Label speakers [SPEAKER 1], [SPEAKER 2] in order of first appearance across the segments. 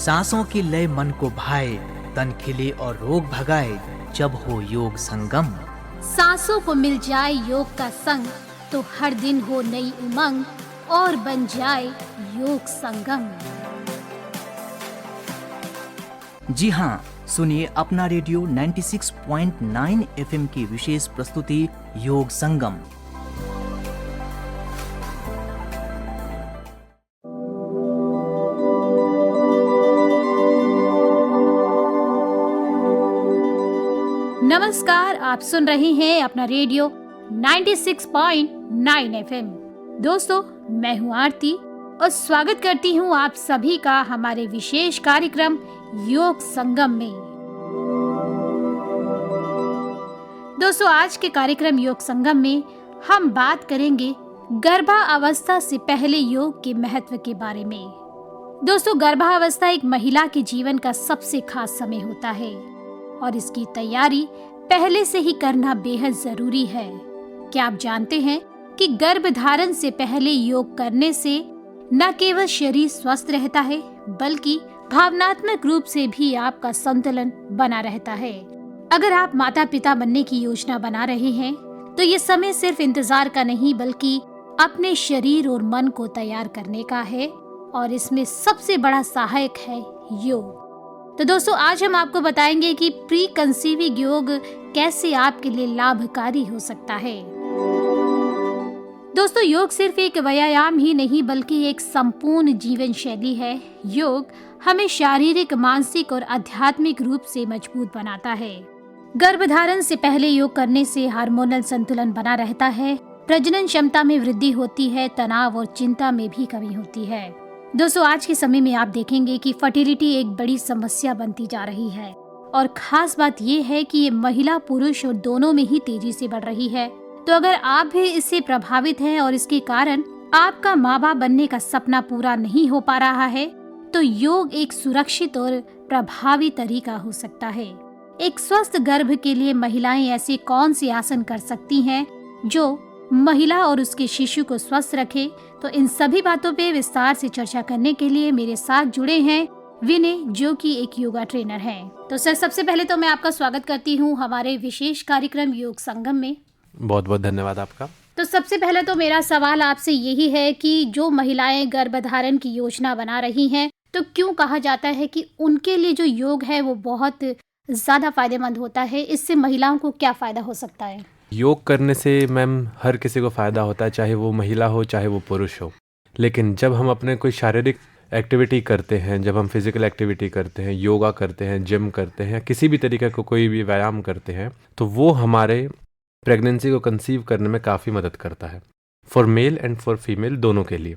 [SPEAKER 1] सांसों की लय मन को भाए, तन खिले और रोग भगाए, जब हो योग संगम।
[SPEAKER 2] सांसों को मिल जाए योग का संग, तो हर दिन हो नई उमंग और बन जाए योग संगम।
[SPEAKER 1] जी हाँ, सुनिए अपना रेडियो 96.9 एफएम की विशेष प्रस्तुति योग संगम।
[SPEAKER 2] नमस्कार, आप सुन रहे हैं अपना रेडियो 96.9 एफएम। दोस्तों, मैं हूँ आरती और स्वागत करती हूँ आप सभी का हमारे विशेष कार्यक्रम योग संगम में। दोस्तों, आज के कार्यक्रम योग संगम में हम बात करेंगे गर्भावस्था से पहले योग के महत्व के बारे में। दोस्तों, गर्भावस्था एक महिला के जीवन का सबसे खास समय होता है और इसकी तैयारी पहले से ही करना बेहद जरूरी है। क्या आप जानते हैं कि गर्भधारण से पहले योग करने से न केवल शरीर स्वस्थ रहता है, बल्कि भावनात्मक रूप से भी आपका संतुलन बना रहता है। अगर आप माता पिता बनने की योजना बना रहे हैं, तो ये समय सिर्फ इंतजार का नहीं, बल्कि अपने शरीर और मन को तैयार करने का है और इसमें सबसे बड़ा सहायक है योग। तो दोस्तों, आज हम आपको बताएंगे कि प्री कंसीविंग योग कैसे आपके लिए लाभकारी हो सकता है। दोस्तों, योग सिर्फ एक व्यायाम ही नहीं, बल्कि एक संपूर्ण जीवन शैली है। योग हमें शारीरिक, मानसिक और आध्यात्मिक रूप से मजबूत बनाता है। गर्भधारण से पहले योग करने से हार्मोनल संतुलन बना रहता है, प्रजनन क्षमता में वृद्धि होती है, तनाव और चिंता में भी कमी होती है। दोस्तों, आज के समय में आप देखेंगे कि फर्टिलिटी एक बड़ी समस्या बनती जा रही है और खास बात ये है कि ये महिला पुरुष और दोनों में ही तेजी से बढ़ रही है। तो अगर आप भी इससे प्रभावित हैं और इसके कारण आपका माँ बाप बनने का सपना पूरा नहीं हो पा रहा है, तो योग एक सुरक्षित और प्रभावी तरीका हो सकता है। एक स्वस्थ गर्भ के लिए महिलाएं ऐसे कौन से आसन कर सकती हैं जो महिला और उसके शिशु को स्वस्थ रखे? तो इन सभी बातों पे विस्तार से चर्चा करने के लिए मेरे साथ जुड़े हैं विनय, जो कि एक योगा ट्रेनर हैं। तो सर, सबसे पहले तो मैं आपका स्वागत करती हूँ हमारे विशेष कार्यक्रम योग संगम में।
[SPEAKER 3] बहुत बहुत धन्यवाद आपका।
[SPEAKER 2] तो सबसे पहले तो मेरा सवाल आपसे यही है कि जो महिलाएं गर्भधारण की योजना बना रही हैं, तो क्यों कहा जाता है कि उनके लिए जो योग है वो बहुत ज्यादा फायदेमंद होता है? इससे महिलाओं को क्या फायदा हो सकता है?
[SPEAKER 3] योग करने से मैम हर किसी को फ़ायदा होता है, चाहे वो महिला हो चाहे वो पुरुष हो। लेकिन जब हम अपने कोई शारीरिक एक्टिविटी करते हैं, जब हम फिजिकल एक्टिविटी करते हैं, योगा करते हैं, जिम करते हैं, किसी भी तरीके का कोई भी व्यायाम करते हैं, तो वो हमारे प्रेगनेंसी को कंसीव करने में काफ़ी मदद करता है, for male and for female दोनों के लिए।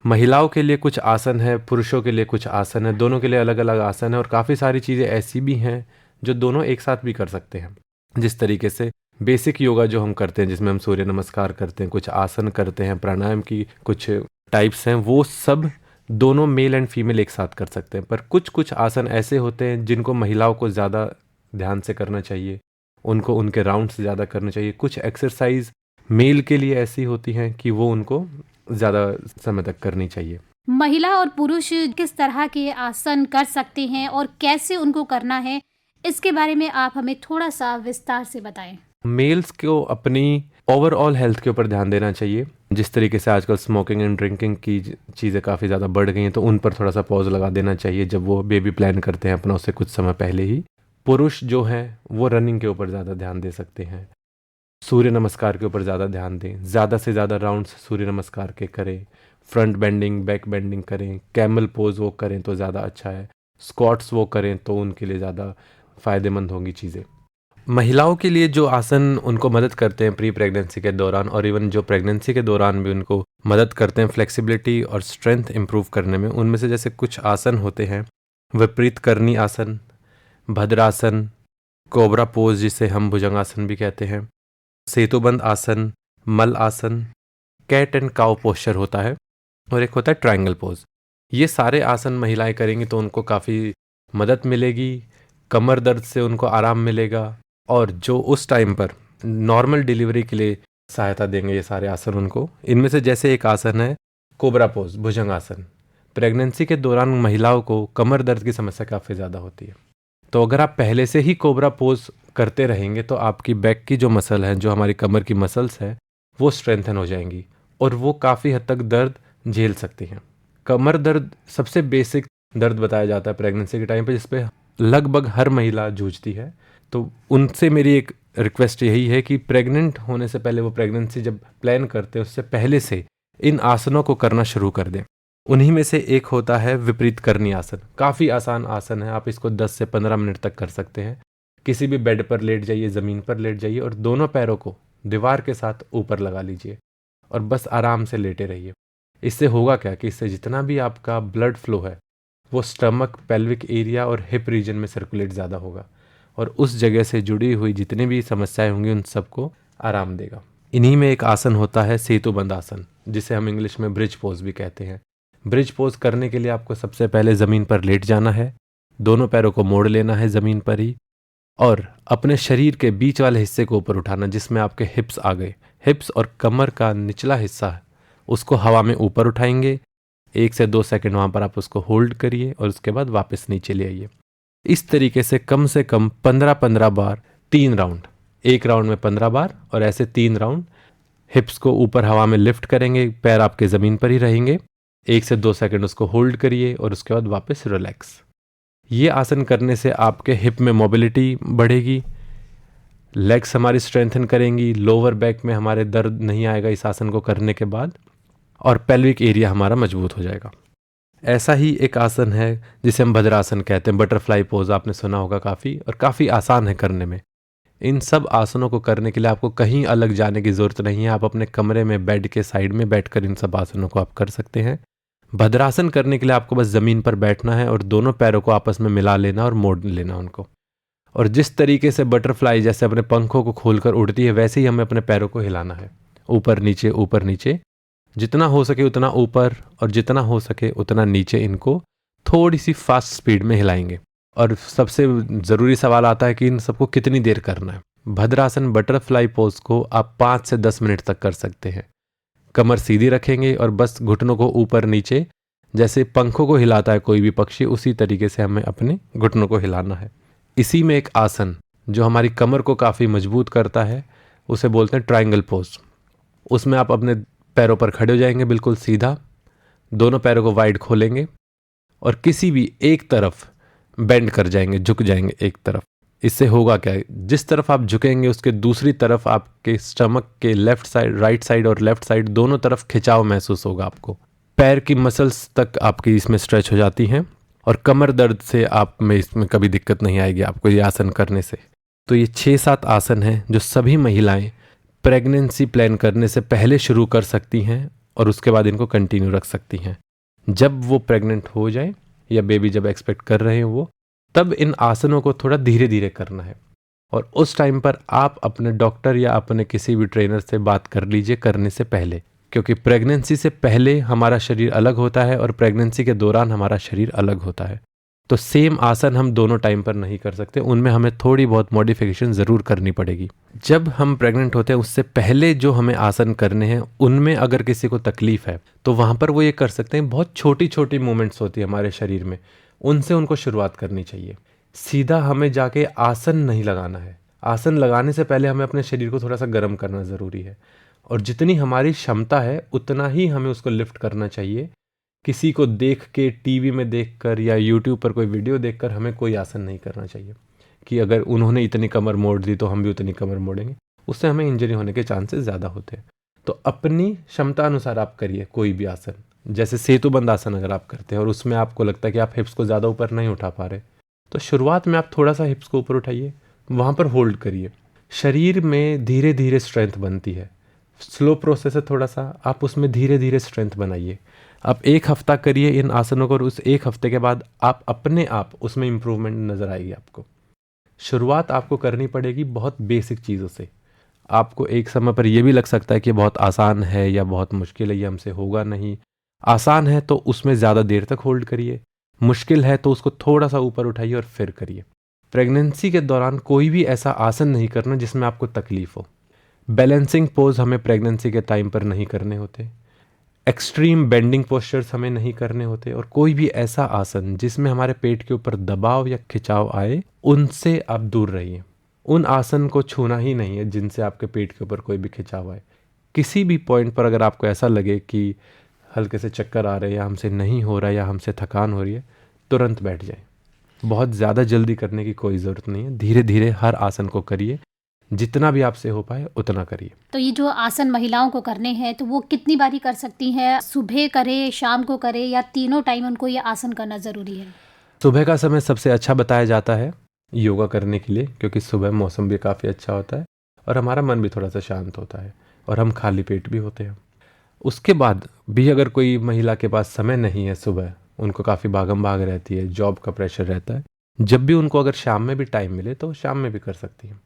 [SPEAKER 3] महिलाओं के लिए कुछ आसन है, पुरुषों के लिए कुछ आसन है, दोनों के लिए अलग अलग आसन है और काफ़ी सारी चीज़ें ऐसी भी हैं जो दोनों एक साथ भी कर सकते हैं। जिस तरीके से बेसिक योगा जो हम करते हैं, जिसमें हम सूर्य नमस्कार करते हैं, कुछ आसन करते हैं, प्राणायाम की कुछ टाइप्स हैं, वो सब दोनों मेल एंड फीमेल एक साथ कर सकते हैं। पर कुछ कुछ आसन ऐसे होते हैं जिनको महिलाओं को ज़्यादा ध्यान से करना चाहिए, उनको उनके राउंड से ज़्यादा करना चाहिए। कुछ एक्सरसाइज मेल के लिए ऐसी होती हैं कि वो उनको ज़्यादा समय तक करनी चाहिए।
[SPEAKER 2] महिला और पुरुष किस तरह के आसन कर सकते हैं और कैसे उनको करना है, इसके बारे में आप हमें थोड़ा सा विस्तार से बताएं।
[SPEAKER 3] मेल्स को अपनी ओवरऑल हेल्थ के ऊपर ध्यान देना चाहिए। जिस तरीके से आजकल स्मोकिंग एंड ड्रिंकिंग की चीज़ें काफ़ी ज़्यादा बढ़ गई हैं, तो उन पर थोड़ा सा पॉज लगा देना चाहिए जब वो बेबी प्लान करते हैं अपना, उससे कुछ समय पहले ही। पुरुष जो हैं वो रनिंग के ऊपर ज़्यादा ध्यान दे सकते हैं, सूर्य नमस्कार के ऊपर ज़्यादा ध्यान दें, ज़्यादा से ज़्यादा राउंड्स सूर्य नमस्कार के करें, फ्रंट बेंडिंग, बैक बेंडिंग करें, कैमल पोज वो करें तो ज़्यादा अच्छा है, स्क्वाट्स वो करें तो उनके लिए ज़्यादा फ़ायदेमंद होंगी चीज़ें। महिलाओं के लिए जो आसन उनको मदद करते हैं प्री प्रेगनेंसी के दौरान और इवन जो प्रेगनेंसी के दौरान भी उनको मदद करते हैं फ्लेक्सिबिलिटी और स्ट्रेंथ इंप्रूव करने में, उनमें से जैसे कुछ आसन होते हैं, विपरीत करनी आसन, भद्रासन, कोबरा पोज जिसे हम भुजंगासन भी कहते हैं, सेतुबंद आसन, मल आसन, कैट एंड काउ पोस्चर होता है और एक होता है ट्रायंगल पोज। ये सारे आसन महिलाएं करेंगी तो उनको काफ़ी मदद मिलेगी, कमर दर्द से उनको आराम मिलेगा और जो उस टाइम पर नॉर्मल डिलीवरी के लिए सहायता देंगे ये सारे आसन उनको। इनमें से जैसे एक आसन है कोबरा पोज, भुजंगासन, प्रेगनेंसी के दौरान महिलाओं को कमर दर्द की समस्या काफ़ी ज़्यादा होती है। तो अगर आप पहले से ही कोबरा पोज करते रहेंगे तो आपकी बैक की जो मसल है, जो हमारी कमर की मसल्स है, वो स्ट्रेंथन हो जाएंगी और वो काफ़ी हद तक दर्द झेल सकती हैं। कमर दर्द सबसे बेसिक दर्द बताया जाता है प्रेगनेंसी के टाइम पे, जिस पे लगभग हर महिला जूझती है। तो उनसे मेरी एक रिक्वेस्ट यही है कि प्रेग्नेंट होने से पहले, वो प्रेगनेंसी जब प्लान करते हैं उससे पहले से इन आसनों को करना शुरू कर दें। उन्हीं में से एक होता है विपरीत करनी आसन। काफ़ी आसान आसन है, आप इसको 10 से 15 मिनट तक कर सकते हैं। किसी भी बेड पर लेट जाइए, ज़मीन पर लेट जाइए और दोनों पैरों को दीवार के साथ ऊपर लगा लीजिए और बस आराम से लेटे रहिए। इससे होगा क्या कि इससे जितना भी आपका ब्लड फ्लो है वो स्टमक, पेल्विक एरिया और हिप रीजन में सर्कुलेट ज़्यादा होगा और उस जगह से जुड़ी हुई जितनी भी समस्याएं होंगी उन सबको आराम देगा। इन्हीं में एक आसन होता है सेतुबंद आसन, जिसे हम इंग्लिश में ब्रिज पोज भी कहते हैं। ब्रिज पोज करने के लिए आपको सबसे पहले ज़मीन पर लेट जाना है, दोनों पैरों को मोड़ लेना है ज़मीन पर ही और अपने शरीर के बीच वाले हिस्से को ऊपर उठाना, जिसमें आपके हिप्स आ गए। हिप्स और कमर का निचला हिस्सा है उसको हवा में ऊपर उठाएंगे। 1 से 2 सेकंड वहाँ पर आप उसको होल्ड करिए और उसके बाद वापस नीचे ले आइए। इस तरीके से कम 15-15 बार 3 राउंड, एक राउंड में 15 बार और ऐसे 3 राउंड हिप्स को ऊपर हवा में लिफ्ट करेंगे, पैर आपके ज़मीन पर ही रहेंगे। 1 से 2 सेकंड उसको होल्ड करिए और उसके बाद वापस रिलैक्स। ये आसन करने से आपके हिप में मोबिलिटी बढ़ेगी, लेग्स हमारी स्ट्रेंथन करेंगी, लोअर बैक में हमारे दर्द नहीं आएगा इस आसन को करने के बाद और पेल्विक एरिया हमारा मजबूत हो जाएगा। ऐसा ही एक आसन है जिसे हम भद्रासन कहते हैं, बटरफ्लाई पोज, आपने सुना होगा काफ़ी, और काफ़ी आसान है करने में। इन सब आसनों को करने के लिए आपको कहीं अलग जाने की ज़रूरत नहीं है। आप अपने कमरे में बेड के साइड में बैठकर इन सब आसनों को आप कर सकते हैं। भद्रासन करने के लिए आपको बस ज़मीन पर बैठना है और दोनों पैरों को आपस में मिला लेना और मोड़ लेना उनको। और जिस तरीके से बटरफ्लाई जैसे अपने पंखों को खोलकर उड़ती है, वैसे ही हमें अपने पैरों को हिलाना है, ऊपर नीचे ऊपर नीचे, जितना हो सके उतना ऊपर और जितना हो सके उतना नीचे। इनको थोड़ी सी फास्ट स्पीड में हिलाएंगे। और सबसे ज़रूरी सवाल आता है कि इन सबको कितनी देर करना है। भद्रासन बटरफ्लाई पोज को आप 5 से 10 मिनट तक कर सकते हैं। कमर सीधी रखेंगे और बस घुटनों को ऊपर नीचे, जैसे पंखों को हिलाता है कोई भी पक्षी, उसी तरीके से हमें अपने घुटनों को हिलाना है। इसी में एक आसन जो हमारी कमर को काफ़ी मजबूत करता है, उसे बोलते हैं ट्रायंगल पोज। उसमें आप अपने पैरों पर खड़े हो जाएंगे बिल्कुल सीधा, दोनों पैरों को वाइड खोलेंगे और किसी भी एक तरफ बेंड कर जाएंगे, झुक जाएंगे एक तरफ। इससे होगा क्या, जिस तरफ आप झुकेंगे उसके दूसरी तरफ आपके स्टमक के लेफ्ट साइड, राइट साइड और लेफ्ट साइड दोनों तरफ खिंचाव महसूस होगा आपको। पैर की मसल्स तक आपकी इसमें स्ट्रेच हो जाती हैं और कमर दर्द से आप में इसमें कभी दिक्कत नहीं आएगी आपको ये आसन करने से। तो ये 6-7 आसन हैं जो सभी महिलाएं प्रेगनेंसी प्लान करने से पहले शुरू कर सकती हैं और उसके बाद इनको कंटिन्यू रख सकती हैं। जब वो प्रेग्नेंट हो जाए या बेबी जब एक्सपेक्ट कर रहे हैं वो, तब इन आसनों को थोड़ा धीरे धीरे करना है। और उस टाइम पर आप अपने डॉक्टर या अपने किसी भी ट्रेनर से बात कर लीजिए करने से पहले, क्योंकि प्रेगनेंसी से पहले हमारा शरीर अलग होता है और प्रेगनेंसी के दौरान हमारा शरीर अलग होता है। तो सेम आसन हम दोनों टाइम पर नहीं कर सकते, उनमें हमें थोड़ी बहुत मॉडिफिकेशन ज़रूर करनी पड़ेगी। जब हम प्रेग्नेंट होते हैं उससे पहले जो हमें आसन करने हैं, उनमें अगर किसी को तकलीफ़ है तो वहाँ पर वो ये कर सकते हैं। बहुत छोटी छोटी मूवमेंट्स होती है हमारे शरीर में, उनसे उनको शुरुआत करनी चाहिए। सीधा हमें जाके आसन नहीं लगाना है। आसन लगाने से पहले हमें अपने शरीर को थोड़ा सा गर्म करना ज़रूरी है और जितनी हमारी क्षमता है उतना ही हमें उसको लिफ्ट करना चाहिए। किसी को देख के, टीवी में देखकर या यूट्यूब पर कोई वीडियो देखकर हमें कोई आसन नहीं करना चाहिए कि अगर उन्होंने इतनी कमर मोड़ दी तो हम भी उतनी कमर मोड़ेंगे। उससे हमें इंजरी होने के चांसेस ज़्यादा होते हैं। तो अपनी क्षमता अनुसार आप करिए कोई भी आसन। जैसे सेतुबंद आसन अगर आप करते हैं और उसमें आपको लगता है कि आप हिप्स को ज़्यादा ऊपर नहीं उठा पा रहे, तो शुरुआत में आप थोड़ा सा हिप्स को ऊपर उठाइए, वहाँ पर होल्ड करिए। शरीर में धीरे धीरे स्ट्रेंथ बनती है, स्लो प्रोसेस है थोड़ा सा, आप उसमें धीरे धीरे स्ट्रेंथ बनाइए। आप 1 हफ्ता करिए इन आसनों को और उस 1 हफ्ते के बाद आप अपने आप उसमें इम्प्रूवमेंट नज़र आएगी आपको। शुरुआत आपको करनी पड़ेगी बहुत बेसिक चीज़ों से। आपको एक समय पर यह भी लग सकता है कि बहुत आसान है या बहुत मुश्किल है, ये हमसे होगा नहीं। आसान है तो उसमें ज़्यादा देर तक होल्ड करिए, मुश्किल है तो उसको थोड़ा सा ऊपर उठाइए और फिर करिए। प्रेगनेंसी के दौरान कोई भी ऐसा आसन नहीं करना जिसमें आपको तकलीफ हो। बैलेंसिंग पोज हमें प्रेगनेंसी के टाइम पर नहीं करने होते। एक्सट्रीम बेंडिंग पोस्चर्स हमें नहीं करने होते, और कोई भी ऐसा आसन जिसमें हमारे पेट के ऊपर दबाव या खिंचाव आए, उनसे आप दूर रहिए। उन आसन को छूना ही नहीं है जिनसे आपके पेट के ऊपर कोई भी खिंचाव आए। किसी भी पॉइंट पर अगर आपको ऐसा लगे कि हल्के से चक्कर आ रहे हैं, या हमसे नहीं हो रहा है, या हमसे थकान हो रही है, तुरंत बैठ जाएं। बहुत ज़्यादा जल्दी करने की कोई ज़रूरत नहीं है, धीरे धीरे हर आसन को करिए, जितना भी आपसे हो पाए उतना करिए।
[SPEAKER 2] तो ये जो आसन महिलाओं को करने हैं तो वो कितनी बारी कर सकती हैं? सुबह करे, शाम को करे, या तीनों टाइम उनको ये आसन करना ज़रूरी है?
[SPEAKER 3] सुबह का समय सबसे अच्छा बताया जाता है योगा करने के लिए, क्योंकि सुबह मौसम भी काफ़ी अच्छा होता है और हमारा मन भी थोड़ा सा शांत होता है और हम खाली पेट भी होते हैं। उसके बाद भी अगर कोई महिला के पास समय नहीं है, सुबह उनको काफ़ी भागम भाग रहती है, जॉब का प्रेशर रहता है, जब भी उनको अगर शाम में भी टाइम मिले तो शाम में भी कर सकती हैं।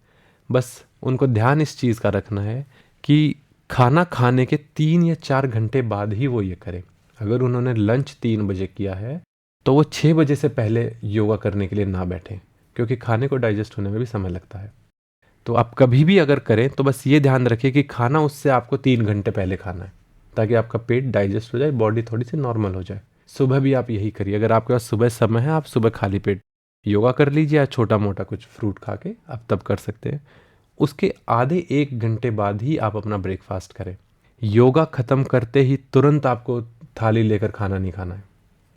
[SPEAKER 3] बस उनको ध्यान इस चीज़ का रखना है कि खाना खाने के 3 या 4 घंटे बाद ही वो ये करें। अगर उन्होंने लंच 3 बजे किया है तो वो 6 बजे से पहले योगा करने के लिए ना बैठें, क्योंकि खाने को डाइजेस्ट होने में भी समय लगता है। तो आप कभी भी अगर करें तो बस ये ध्यान रखिए कि खाना उससे आपको 3 घंटे पहले खाना है, ताकि आपका पेट डाइजेस्ट हो जाए, बॉडी थोड़ी सी नॉर्मल हो जाए। सुबह भी आप यही करिए। अगर आपके पास सुबह समय है, आप सुबह खाली पेट योगा कर लीजिए, या छोटा मोटा कुछ फ्रूट खा के आप तब कर सकते हैं। उसके आधे 1 घंटे बाद ही आप अपना ब्रेकफास्ट करें। योगा ख़त्म करते ही तुरंत आपको थाली लेकर खाना नहीं खाना है।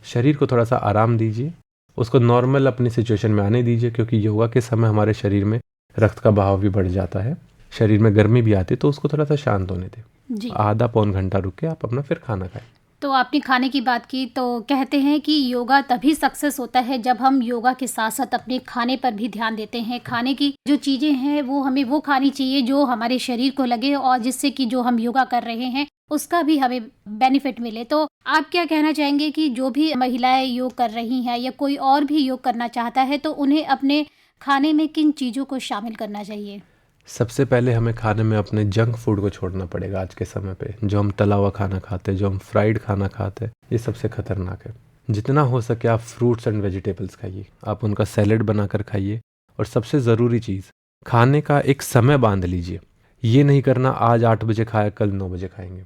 [SPEAKER 3] शरीर को थोड़ा सा आराम दीजिए, उसको नॉर्मल अपनी सिचुएशन में आने दीजिए, क्योंकि योगा के समय हमारे शरीर में रक्त का बहाव भी बढ़ जाता है, शरीर में गर्मी भी आती है, तो उसको थोड़ा सा शांत होने दें। आधा पौन घंटा रुक के आप अपना फिर खाना खाएं।
[SPEAKER 2] तो आपने खाने की बात की, तो कहते हैं कि योगा तभी सक्सेस होता है जब हम योगा के साथ साथ अपने खाने पर भी ध्यान देते हैं। खाने की जो चीज़ें हैं वो हमें वो खानी चाहिए जो हमारे शरीर को लगे, और जिससे कि जो हम योगा कर रहे हैं उसका भी हमें बेनिफिट मिले। तो आप क्या कहना चाहेंगे कि जो भी महिलाएं योग कर रही हैं या कोई और भी योग करना चाहता है, तो उन्हें अपने खाने में किन चीज़ों को शामिल करना चाहिए?
[SPEAKER 3] सबसे पहले हमें खाने में अपने जंक फूड को छोड़ना पड़ेगा। आज के समय पे जो हम तला हुआ खाना खाते हैं, जो हम फ्राइड खाना खाते हैं, ये सबसे खतरनाक है। जितना हो सके आप फ्रूट्स एंड वेजिटेबल्स खाइए, आप उनका सैलेड बनाकर खाइए। और सबसे ज़रूरी चीज़, खाने का एक समय बांध लीजिए। ये नहीं करना आज 8 बजे खाया कल 9 बजे खाएंगे।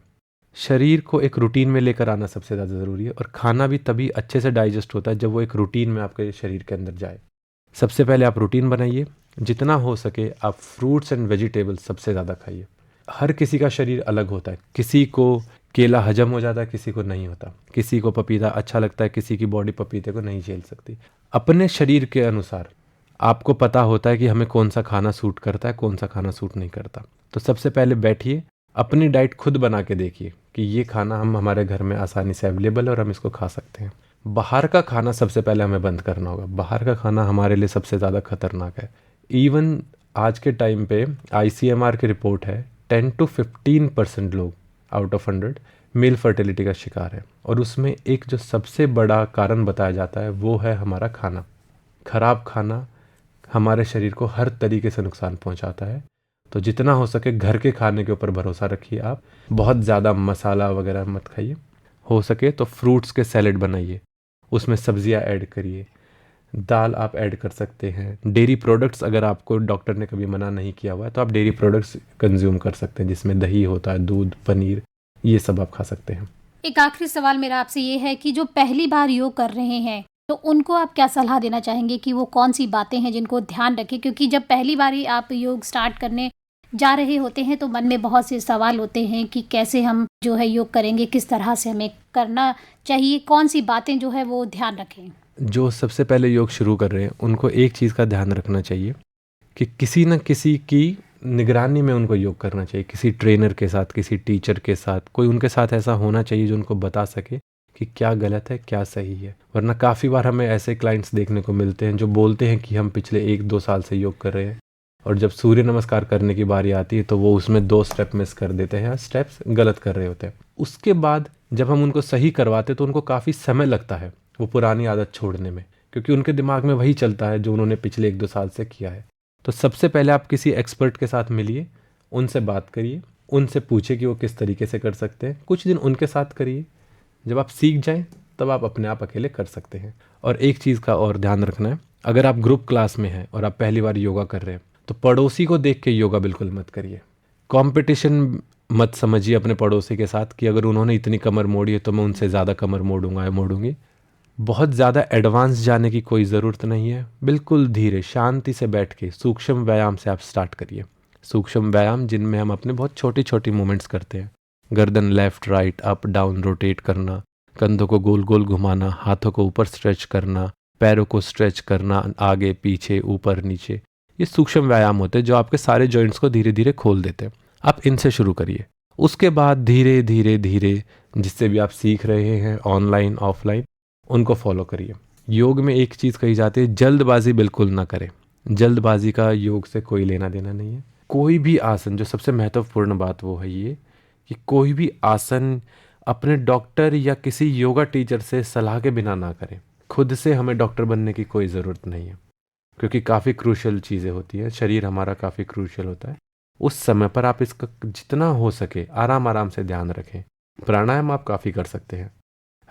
[SPEAKER 3] शरीर को एक रूटीन में लेकर आना सबसे ज़्यादा ज़रूरी है, और खाना भी तभी अच्छे से डाइजेस्ट होता है जब वो एक रूटीन में आपके शरीर के अंदर जाए। सबसे पहले आप रूटीन बनाइए, जितना हो सके आप फ्रूट्स एंड वेजिटेबल्स सबसे ज़्यादा खाइए। हर किसी का शरीर अलग होता है, किसी को केला हजम हो जाता है, किसी को नहीं होता, किसी को पपीता अच्छा लगता है, किसी की बॉडी पपीते को नहीं झेल सकती। अपने शरीर के अनुसार आपको पता होता है कि हमें कौन सा खाना सूट करता है, कौन सा खाना सूट नहीं करता। तो सबसे पहले बैठिए, अपनी डाइट खुद बना के देखिए कि ये खाना हम हमारे घर में आसानी से अवेलेबल है और हम इसको खा सकते हैं। बाहर का खाना सबसे पहले हमें बंद करना होगा। बाहर का खाना हमारे लिए सबसे ज़्यादा खतरनाक है। इवन आज के टाइम पे ICMR की रिपोर्ट है 10 to 15% लोग आउट ऑफ 100 मेल फर्टिलिटी का शिकार है, और उसमें एक जो सबसे बड़ा कारण बताया जाता है वो है हमारा खाना। खराब खाना हमारे शरीर को हर तरीके से नुकसान पहुंचाता है। तो जितना हो सके घर के खाने के ऊपर भरोसा रखिए। आप बहुत ज़्यादा मसाला वगैरह मत खाइए। हो सके तो फ्रूट्स के सैलेड बनाइए, उसमें सब्जियां ऐड करिए, दाल आप ऐड कर सकते हैं। डेयरी प्रोडक्ट्स अगर आपको डॉक्टर ने कभी मना नहीं किया हुआ है तो आप डेयरी प्रोडक्ट्स कंज्यूम कर सकते हैं, जिसमें दही होता है, दूध, पनीर, ये सब आप खा सकते हैं।
[SPEAKER 2] एक आखिरी सवाल मेरा आपसे ये है कि जो पहली बार योग कर रहे हैं तो उनको आप क्या सलाह देना चाहेंगे कि वो कौन सी बातें हैं जिनको ध्यान रखें? क्योंकि जब पहली बार ही आप योग स्टार्ट करने जा रहे होते हैं तो मन में बहुत से सवाल होते हैं कि कैसे हम जो है योग करेंगे, किस तरह से हमें करना चाहिए, कौन सी बातें जो है वो ध्यान रखें।
[SPEAKER 3] जो सबसे पहले योग शुरू कर रहे हैं उनको एक चीज़ का ध्यान रखना चाहिए कि किसी न किसी की निगरानी में उनको योग करना चाहिए। किसी ट्रेनर के साथ, किसी टीचर के साथ, कोई उनके साथ ऐसा होना चाहिए जो उनको बता सके कि क्या गलत है, क्या सही है। वरना काफ़ी बार हमें ऐसे क्लाइंट्स देखने को मिलते हैं जो बोलते हैं कि हम पिछले 1-2 साल से योग कर रहे हैं, और जब सूर्य नमस्कार करने की बारी आती है तो वो उसमें 2 स्टेप मिस कर देते हैं, स्टेप्स गलत कर रहे होते हैं। उसके बाद जब हम उनको सही करवाते तो उनको काफ़ी समय लगता है वो पुरानी आदत छोड़ने में, क्योंकि उनके दिमाग में वही चलता है जो उन्होंने पिछले 1-2 साल से किया है। तो सबसे पहले आप किसी एक्सपर्ट के साथ मिलिए, उनसे बात करिए, उनसे पूछिए कि वो किस तरीके से कर सकते हैं। कुछ दिन उनके साथ करिए, जब आप सीख जाएं तब आप अपने आप अकेले कर सकते हैं। और एक चीज़ का और ध्यान रखना है, अगर आप ग्रुप क्लास में हैं और आप पहली बार योगा कर रहे हैं तो पड़ोसी को देख के योगा बिल्कुल मत करिए। कंपटीशन मत समझिए अपने पड़ोसी के साथ कि अगर उन्होंने इतनी कमर मोड़ी है तो मैं उनसे ज़्यादा कमर मोड़ूंगा या मोड़ूंगी। बहुत ज़्यादा एडवांस जाने की कोई ज़रूरत नहीं है। बिल्कुल धीरे शांति से बैठ के सूक्ष्म व्यायाम से आप स्टार्ट करिए। सूक्ष्म व्यायाम जिनमें हम अपने बहुत छोटी छोटी मूवमेंट्स करते हैं। गर्दन left right up down rotate करना, कंधों को गोल गोल घुमाना, हाथों को ऊपर स्ट्रेच करना, पैरों को स्ट्रेच करना, आगे पीछे ऊपर नीचे। ये सूक्ष्म व्यायाम होते हैं जो आपके सारे जॉइंट्स को धीरे धीरे खोल देते हैं। आप इनसे शुरू करिए। उसके बाद धीरे धीरे धीरे जिससे भी आप सीख रहे हैं ऑनलाइन ऑफलाइन, उनको फॉलो करिए। योग में एक चीज़ कही जाती है, जल्दबाजी बिल्कुल ना करें। जल्दबाजी का योग से कोई लेना देना नहीं है। कोई भी आसन, जो सबसे महत्वपूर्ण बात वो है ये कि कोई भी आसन अपने डॉक्टर या किसी योगा टीचर से सलाह के बिना ना करें। खुद से हमें डॉक्टर बनने की कोई ज़रूरत नहीं है, क्योंकि काफ़ी क्रूशल चीज़ें होती हैं। शरीर हमारा काफ़ी क्रूशल होता है। उस समय पर आप इसका जितना हो सके आराम आराम से ध्यान रखें। प्राणायाम आप काफ़ी कर सकते हैं।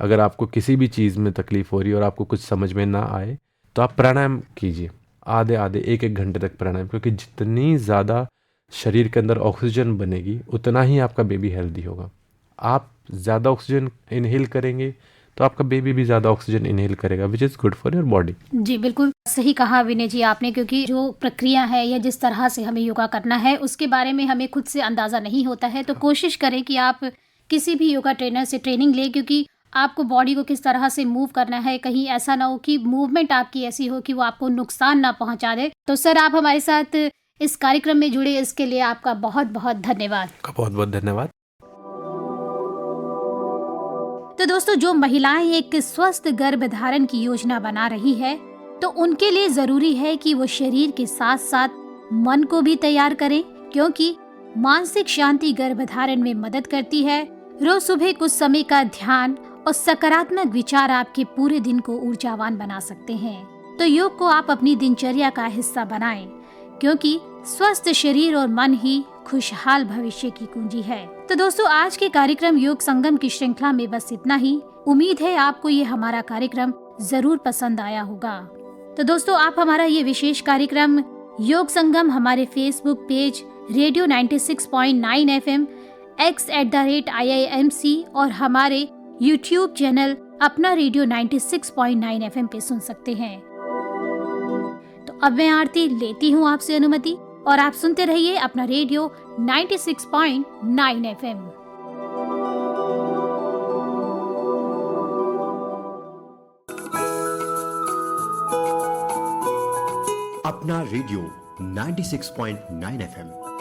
[SPEAKER 3] अगर आपको किसी भी चीज़ में तकलीफ हो रही है और आपको कुछ समझ में ना आए तो आप प्राणायाम कीजिए। आधे आधे एक एक घंटे तक प्राणायाम, क्योंकि जितनी ज़्यादा शरीर के अंदर ऑक्सीजन बनेगी उतना ही आपका बेबी हेल्दी होगा। आप ज़्यादा ऑक्सीजन इनहेल करेंगे तो आपका बेबी भी ज़्यादा ऑक्सीजन इनहेल करेगा, which is good for your body.
[SPEAKER 2] जी बिल्कुल सही कहा विनय जी आपने, क्योंकि जो प्रक्रिया है या जिस तरह से हमें योगा करना है उसके बारे में हमें खुद से अंदाज़ा नहीं होता है। तो कोशिश करें कि आप किसी भी योगा ट्रेनर से ट्रेनिंग लें, क्योंकि आपको बॉडी को किस तरह से मूव करना है, कहीं ऐसा ना हो कि मूवमेंट आपकी ऐसी हो कि वो आपको नुकसान ना पहुंचा दे। तो सर आप हमारे साथ इस कार्यक्रम में जुड़े, इसके लिए आपका बहुत बहुत धन्यवाद।
[SPEAKER 3] बहुत बहुत धन्यवाद।
[SPEAKER 2] तो दोस्तों, जो महिलाएं एक स्वस्थ गर्भधारण की योजना बना रही है तो उनके लिए जरूरी है कि वो शरीर के साथ साथ मन को भी तैयार करें, क्योंकि मानसिक शांति गर्भधारण में मदद करती है। रोज सुबह कुछ समय का ध्यान और सकारात्मक विचार आपके पूरे दिन को ऊर्जावान बना सकते हैं। तो योग को आप अपनी दिनचर्या का हिस्सा बनाएं, क्योंकि स्वस्थ शरीर और मन ही खुशहाल भविष्य की कुंजी है। तो दोस्तों, आज के कार्यक्रम योग संगम की श्रृंखला में बस इतना ही। उम्मीद है आपको ये हमारा कार्यक्रम जरूर पसंद आया होगा। तो दोस्तों, आप हमारा ये विशेष कार्यक्रम योग संगम हमारे Facebook page radio 96.9 FM, x@IIMC और हमारे यूट्यूब चैनल अपना रेडियो 96.9 FM पे सुन सकते हैं। तो अब मैं आरती लेती हूँ आपसे अनुमति, और आप सुनते रहिए अपना रेडियो 96.9 FM।
[SPEAKER 4] अपना रेडियो 96.9 FM